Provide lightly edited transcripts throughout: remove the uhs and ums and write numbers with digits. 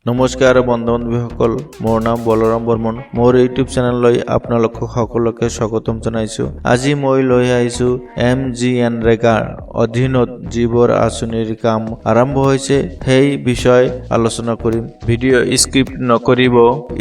নমস্কাৰ বন্ধু বান্ধৱীসকল, মোৰ নাম বলৰাম বৰ্মন। মোৰ ইউটিউব চেনেললৈ আপোনালোক সকলোকে স্বাগতম জনাইছো। আজি মই লৈ আহিছো MGNREGAৰ অধীনত যিবোৰ আঁচনিৰ কাম আৰম্ভ হৈছে সেই বিষয় আলোচনা কৰিম। ভিডিঅ' স্কিপ নকৰিব,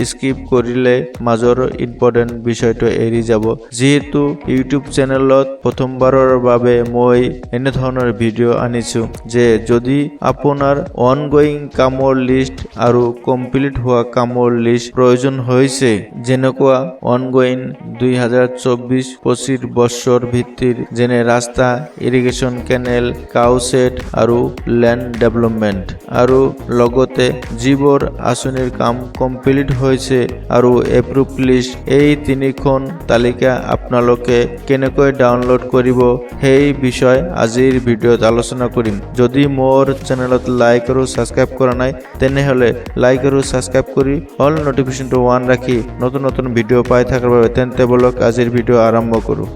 স্কিপ কৰিলে মাজৰ ইম্পৰ্টেণ্ট বিষয়টো এৰি যাব। যিহেতু ইউটিউব চেনেলত প্ৰথমবাৰৰ বাবে মই এনে ধৰণৰ ভিডিঅ' আনিছো যে যদি আপোনাৰ অনগোয়িং কামৰ লিষ্ট আৰু কমপ্লিট হোৱা কামৰ লিষ্ট প্ৰয়োজন হৈছে, যেনেকুৱা অনগোয়িং 2024-25 বছৰ ভিত্তিৰ যেনে ৰাস্তা, ইৰিগেশ্যন কেনেল, কাউচেট আৰু লেণ্ড ডেভেলপমেণ্ট, আৰু লগতে যিবোৰ আঁচনিৰ কাম কমপ্লিট হৈছে আৰু এপ্ৰুভ লিষ্ট, এই তিনিখন তালিকা আপোনালোকে কেনেকৈ ডাউনলোড কৰিব সেই বিষয়ে আজিৰ ভিডিঅ'ত আলোচনা কৰিম। যদি মোৰ চেনেলত লাইক আৰু সাবস্ক্ৰাইব কৰা নাই তেনেহলে লাইক আৰু সাবস্ক্ৰাইব কৰি অল নোটিফিকেশনটো অন ৰাখি নতুন নতুন ভিডিঅ' পাই থকাৰ বাবে তেন্তে বলক আজিৰ ভিডিঅ' আৰম্ভ কৰোঁ।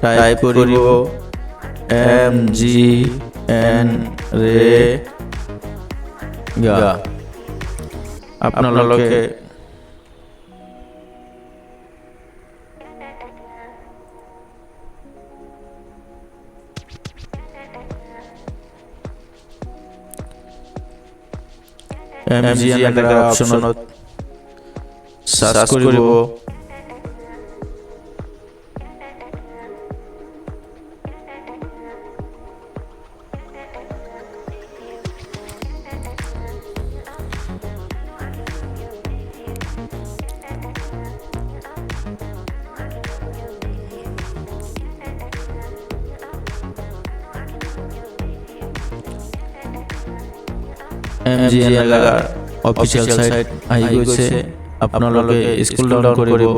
টাইপ কৰিব MGNREGA। আপোনালোকে MGNREGA অপশ্যনত সাৰ্চ কৰিব। MGNREGA অফিচিয়েল সাইট আহি গৈছে। আপোনালোকে স্ক্ৰল ডাউন কৰিব।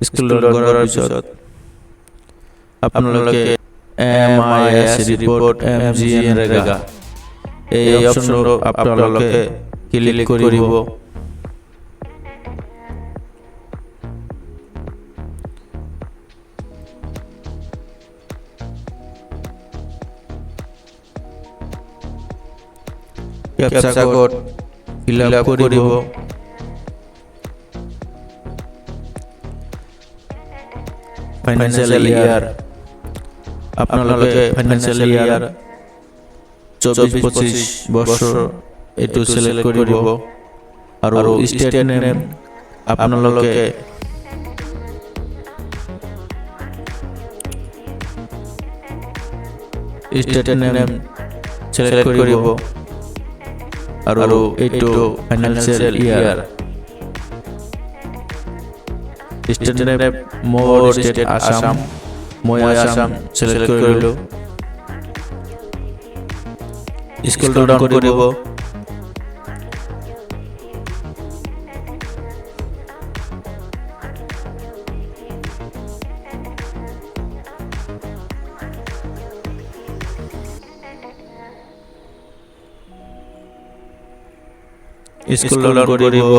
স্ক্ৰল ডাউন কৰাৰ পিছত আপোনালোকে MIS ৰিপৰ্ট MGNREGA এই অপশ্যনটো আপোনালোকে ক্লিক কৰিব। ক্যাপচা কোড ফিল আপ কৰিব। ফাইনান্সিয়াল ইয়াৰ আপোনালোকে ফাইনান্সিয়াল ইয়াৰ 24-25 বছৰ এইটো সিলেক্ট কৰিব আৰু ষ্টেট নেম আপোনালোকে ষ্টেট নেম সিলেক্ট কৰিব আৰু এইটো ফাইনান্সিয়াল ইয়াৰ ষ্টেট নেম মোৰ ষ্টেট আসাম, মই আসাম সিলেক্ট কৰিলো। স্ক্ৰল ডাউন কৰিব। স্ক্ৰল ডাউন কৰিব।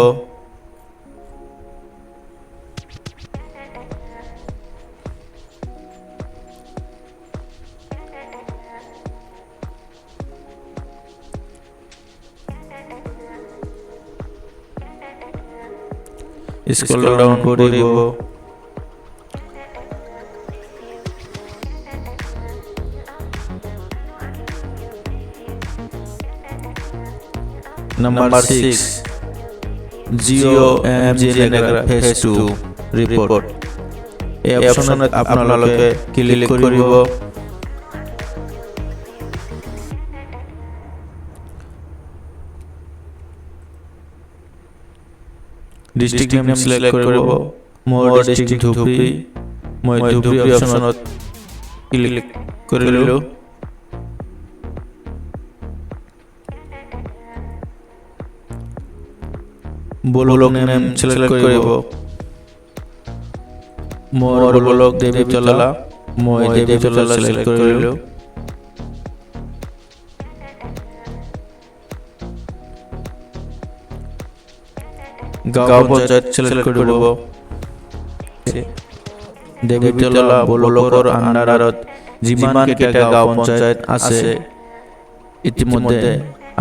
স্ক্ৰল ডাউন কৰিব। Number 6 Geo MGNREGA Phase 2 report. এই অপশনত আপোনালোকে ক্লিক কৰিব। ডিস্ট্ৰিক্ট নেম সিলেক্ট কৰিব। মোৰ ডিস্ট্ৰিক্ট ধুবৰী, মই ধুবৰী অপশনত ক্লিক কৰিলো। ব্লক নেম সিলেক্ট কৰিব। মোৰ ব্লক দেৱীতলা, মই দেৱীতলা সিলেক্ট কৰিলো। গাঁও পঞ্চায়ত সিলেক্ট কৰিব। দেৱীতলা ব্লকৰ আণ্ডাৰত যিমান কেইটা গাঁও পঞ্চায়ত আছে ইতিমধ্যে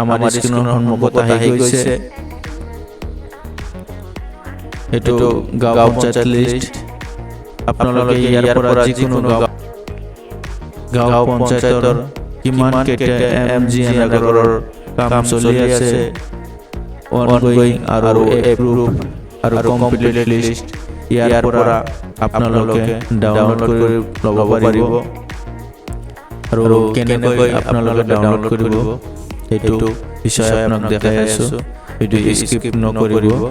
আমাৰ স্ক্ৰীনৰ সন্মুখত আহি গৈছে। এইটো গাঁও পঞ্চায়ত লিষ্ট। আপোনালোকে ইয়াৰ পৰা যিকোনো গাঁও পঞ্চায়তৰ কিমান কেইটা MGNREGAৰ কাম চলি আছে, অনগোয়িং আৰু এপ্ৰুভ আৰু কমপ্লিট লিষ্ট ইয়াৰ পৰা আপোনালোকে ডাউনলোড কৰি ল'ব পাৰিব। আৰু কেনেকৈ আপোনালোকে ডাউনলোড কৰিব সেইটো বিষয়ে আপোনাক দেখাই আছোঁ। ভিডিঅ' স্কিপ নকৰিব।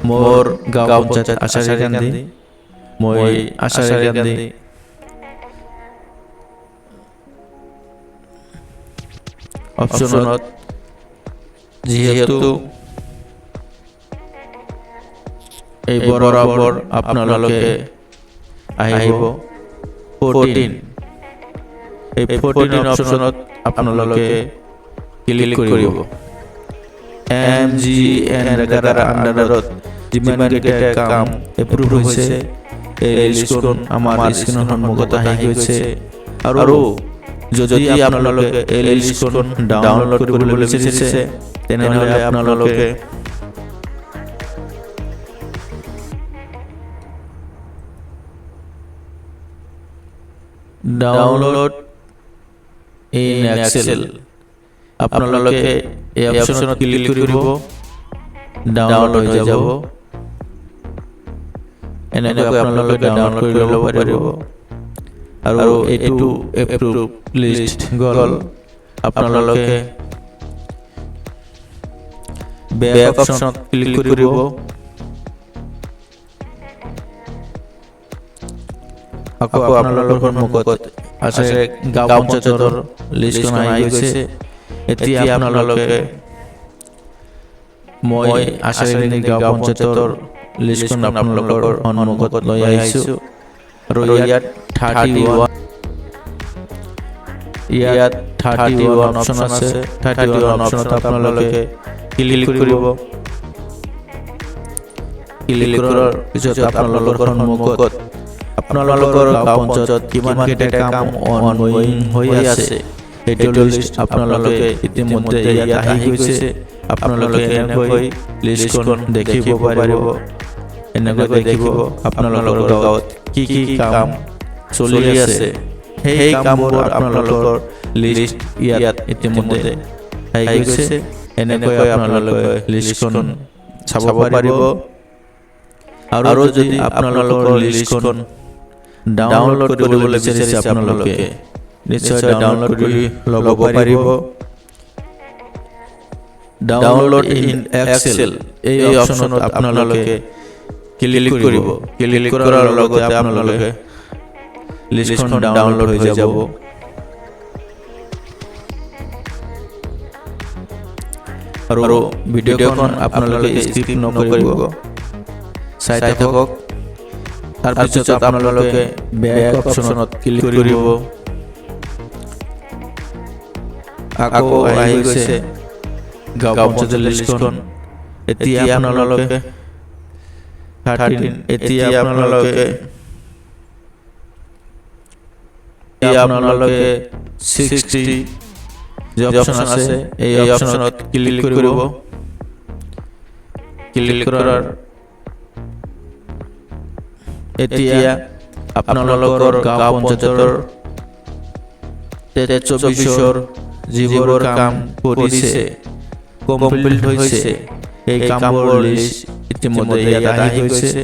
মোৰ গাঁও পঞ্চায়ত আচাৰীকান্দি, মই আচাৰীকান্দি অপশ্যনত যিহেতু এই বৰাবৰ আপোনালোকে আহিব 14 এই 14 অপশ্যনত আপোনালোকে ক্লিক কৰিব। MGNREGAৰ আন্ডাৰত যিমান কেইটা কাম এপ্ৰুভ হৈছে এই লিষ্টখন আমাৰ স্ক্ৰীনৰ সন্মুখত আহি গৈছে। আৰু যদি আপোনালোকে এই লিষ্টখন ডাউনলোড কৰিবলৈ বিচাৰিছে তেনেহ'লে আপোনালোকে ডাউনলোড ইন এক্সেল আপোনালোকে এই অপশ্যনত ক্লিক কৰিব, ডাউনলোড হৈ যাব। এনেকৈ আপোনালোকে ডাউনলোড কৰি ল'ব পাৰিব। আৰু এইটো এপ্ৰুভ লিষ্ট গ'ল। আপোনালোকে বেক অপশ্যনত ক্লিক কৰিব। আকৌ আপোনালোকৰ সন্মুখত আছে গাঁও পঞ্চায়তৰ লিষ্টখন আহি গৈছে। এতিয়া আপোনালোকে মই আচাৰীকান্দি গাঁও পঞ্চায়তৰ লিষ্টখন আপোনালোকৰ সন্মুখত লৈ আহিছোঁ। আৰু ইয়াত 31 অপশ্যন আছে। 31 অপশ্যনত আপোনালোকে ক্লিক কৰিব। ক্লিক কৰাৰ পিছত আপোনালোকৰ সন্মুখত আপোনালোকৰ গাঁও পঞ্চায়ত কিমান কেইটা কাম অনগোয়িং হৈ আছে সেইটো লিষ্ট আপোনালোকে ইতিমধ্যে ইয়াত আহি গৈছে। আপোনালোকে এনেকৈ লিষ্টখন দেখিব পাৰিব। এনেকৈ দেখিব আপোনালোকৰ গাঁৱত কি কি কাম চলি আছে, সেই কামবোৰ আপোনালোকৰ লিষ্ট ইয়াত ইতিমধ্যে আহি গৈছে। এনেকৈ আপোনালোকে লিষ্টখন চাব পাৰিব। আৰু যদি আপোনালোকৰ লিষ্টখন ডাউনলোড কৰিবলৈ বিচাৰিছে আপোনালোকে নিশ্চয় ডাউনলোড কৰি ল'ব পাৰিব। ডাউনলোড ইন এক্সেল এই অপশ্যনত আপোনালোকে ক্লিক কৰিব। ক্লিক কৰাৰ লগতে আপোনালোকে লিষ্টখন ডাউনলোড হৈ যাব। আৰু ভিডিঅ'খন আপোনালোকে স্কিপ নকৰিব, চাই থাকক। তাৰপিছত আপোনালোকে বেক অপশ্যনত ক্লিক কৰিব। আকৌ আহি গৈছে গাঁও পঞ্চায়তৰ লিষ্টখন। এতিয়া আপোনালোকে 13 এতিয়া আপোনালোকে 60 যে অপশ্যন আছে এই অপশ্যনত ক্লিক কৰিব। ক্লিক কৰাৰ এতিয়া আপোনালোকৰ গাঁও পঞ্চায়তৰ 24ৰ যিবোৰ কাম কৰিছে, কমপ্লিট হৈছে, এই কামবোৰ লিষ্ট ইতিমধ্যে ইয়াত আহি গৈছে।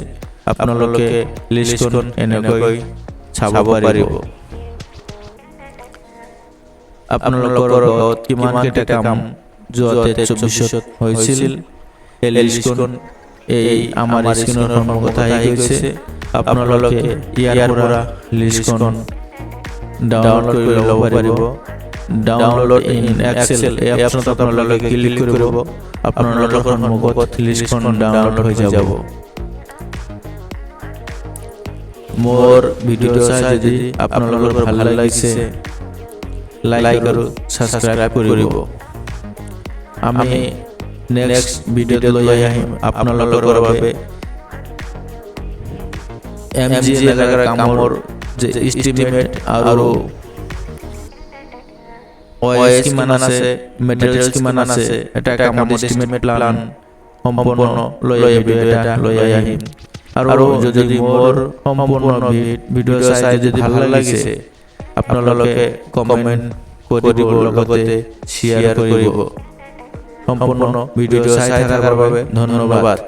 আপোনালোকে লিষ্টখন এনেকৈ চাব পাৰিব। আপোনালোকৰ গাঁৱত কিমান কেইটা কাম যোৱা 24ত হৈছিল এই লিষ্টখন এই আমাৰ স্ক্ৰীনৰ সন্মুখত আহি গৈছে। আপোনালোকে ইয়াৰ পৰা লিষ্টখন ডাউনলোড কৰি ল'ব পাৰিব। ডাউনলোড ইন এক্সেল এই অপশ্যনত আপোনালোকে ক্লিক কৰিব। আপোনালোকৰ সন্মুখত লিষ্টখন ডাউনলোড হৈ যাব। মোৰ ভিডিঅ' চাই যদি আপোনালোকৰ ভাল লাগিছে লাইক আৰু সাবস্ক্ৰাইব কৰিব। আমি নেক্সট ভিডিঅ'ত লৈ আহিম আপোনালোকৰ বাবে MGNREGAৰ কামৰ যে এষ্টিমেট আৰু OIS কিমান আছে, মেটেৰিয়েলছ কিমান আছে, এটা কামৰ এষ্টিমেট প্লান সম্পূৰ্ণ লৈ আহিম। আৰু যদি মোৰ সম্পূৰ্ণ ভিডিঅ' চাই যদি ভাল লাগিছে আপোনালোকে কমেণ্ট কৰিব, লগতে শ্বেয়াৰ কৰিব। সম্পূৰ্ণ ভিডিঅ' চাই থকাৰ বাবে ধন্যবাদ।